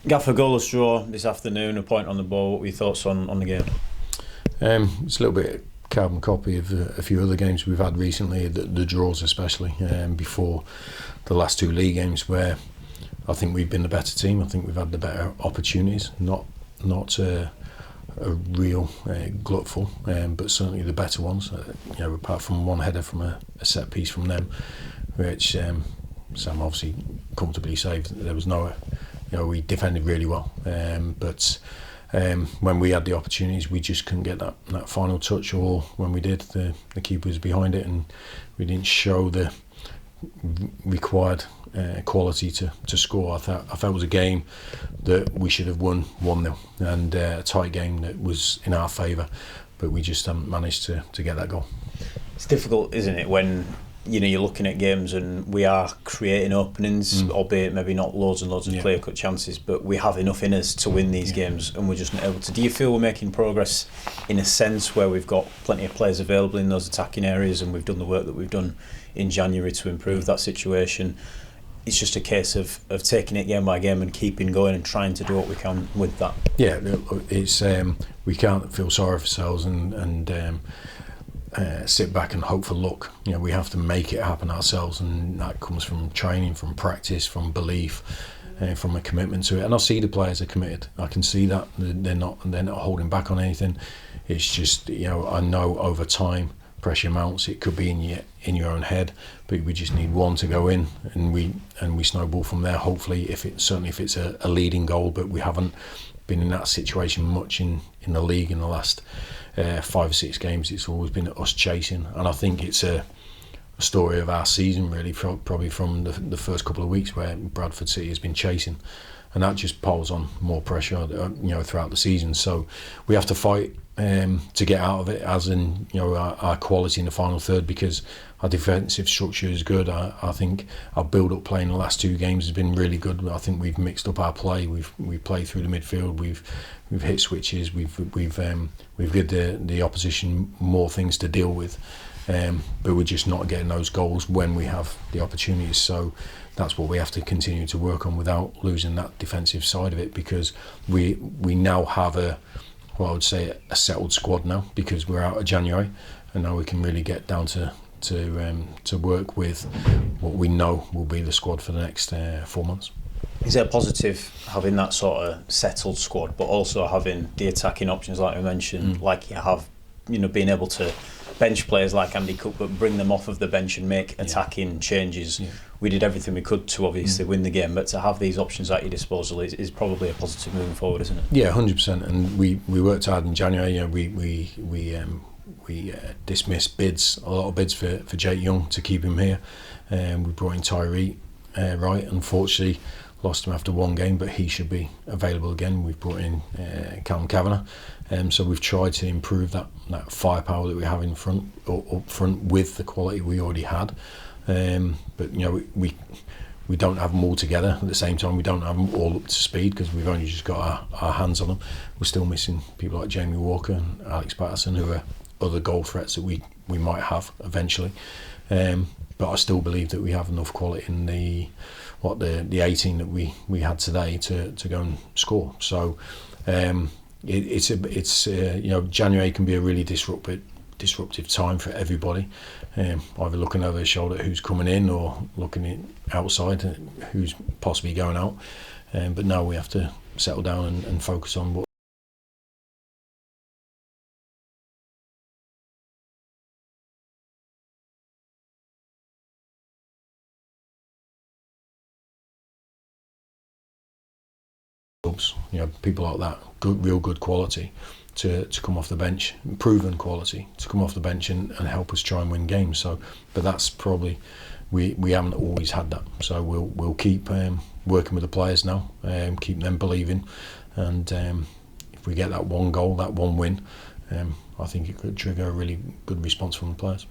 Gaffer, goalless draw this afternoon, a point on the ball. What were your thoughts on the game? It's a little bit carbon copy of a few other games we've had recently, the draws especially, before the last two league games, where I think we've been the better team. I think we've had the better opportunities, not a real glutful, but certainly the better ones. Apart from one header from a set piece from them, which Sam obviously comfortably saved. There was no, we defended really well, but when we had the opportunities, we just couldn't get that final touch, or when we did, the keeper was behind it, and we didn't show the required quality to score. I felt it was a game that we should have won 1-0, and a tight game that was in our favour, but we just haven't managed to get that goal. It's difficult, isn't it, when you're looking at games and we are creating openings, albeit maybe not loads and loads of clear-cut chances, but we have enough in us to win these games, and we're just not able to. Do you feel we're making progress in a sense where we've got plenty of players available in those attacking areas, and we've done the work that we've done in January to improve that situation? It's just a case of taking it game by game and keeping going and trying to do what we can with that. Yeah, it's we can't feel sorry for ourselves and sit back and hope for luck. We have to make it happen ourselves, and that comes from training, from practice, from belief, from a commitment to it. And I see the players are committed. I can see that they're not holding back on anything. It's just I know over time pressure mounts. It could be in your own head, but we just need one to go in, and we snowball from there. Hopefully, if it's a leading goal, but we haven't been in that situation much in the league in the last 5 or 6 games. It's always been us chasing, and I think it's a story of our season really, probably from the first couple of weeks where Bradford City has been chasing, and that just piles on more pressure throughout the season. So we have to fight to get out of it, as in our quality in the final third, because our defensive structure is good. I think our build-up play in the last 2 games has been really good. I think we've mixed up our play. We've played through the midfield. We've hit switches. We've given the opposition more things to deal with, but we're just not getting those goals when we have the opportunities. So that's what we have to continue to work on without losing that defensive side of it, because we now have I would say a settled squad now, because we're out of January, and now we can really get down to work with what we know will be the squad for the next 4 months. Is it a positive having that sort of settled squad, but also having the attacking options like we mentioned, like you have, being able to bench players like Andy Cook, but bring them off of the bench and make attacking changes? We did everything we could to obviously win the game, but to have these options at your disposal is probably a positive moving forward, isn't it? Yeah, 100%. And we worked hard in January. We dismissed a lot of bids for Jake Young to keep him here. We brought in Tyree Wright. Unfortunately, lost him after 1 game, but he should be available again. We've brought in Callum Kavanagh. So we've tried to improve that firepower that we have in front, or up front, with the quality we already had. But we don't have them all together at the same time. We don't have them all up to speed, because we've only just got our hands on them. We're still missing people like Jamie Walker and Alex Patterson, who are other goal threats that we might have eventually. But I still believe that we have enough quality in the 18 that we had today to go and score. So it's January can be a really disruptive time for everybody, either looking over their shoulder at who's coming in, or looking outside at who's possibly going out. But now we have to settle down and focus on what people like that, real good quality to come off the bench, proven quality to come off the bench and help us try and win games. So, but that's probably we haven't always had that. So we'll keep working with the players now, keep them believing, and if we get that 1 goal, that 1 win, I think it could trigger a really good response from the players.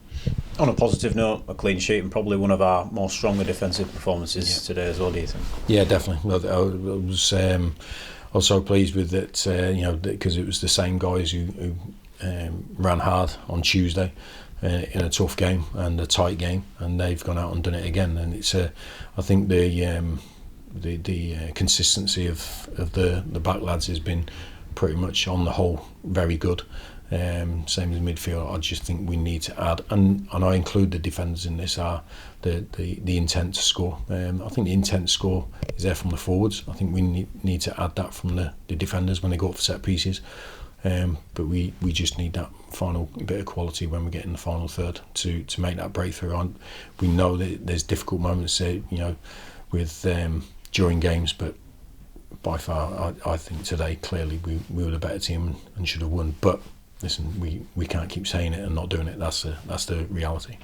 On a positive note, a clean sheet, and probably one of our more stronger defensive performances today as well, do you think? Yeah, definitely. I was so pleased with it, because it was the same guys who ran hard on Tuesday in a tough game and a tight game, and they've gone out and done it again. And it's I think the the consistency of the back lads has been pretty much on the whole very good. Same as midfield. I just think we need to add, and I include the defenders in this, are the intent to score. I think the intent to score is there from the forwards. I think we need to add that from the defenders when they go up for set pieces. But we just need that final bit of quality when we get in the final third to make that breakthrough. We know that there's difficult moments, with during games, but by far, I think today clearly we were the better team and should have won. But listen, we can't keep saying it and not doing it. That's the reality.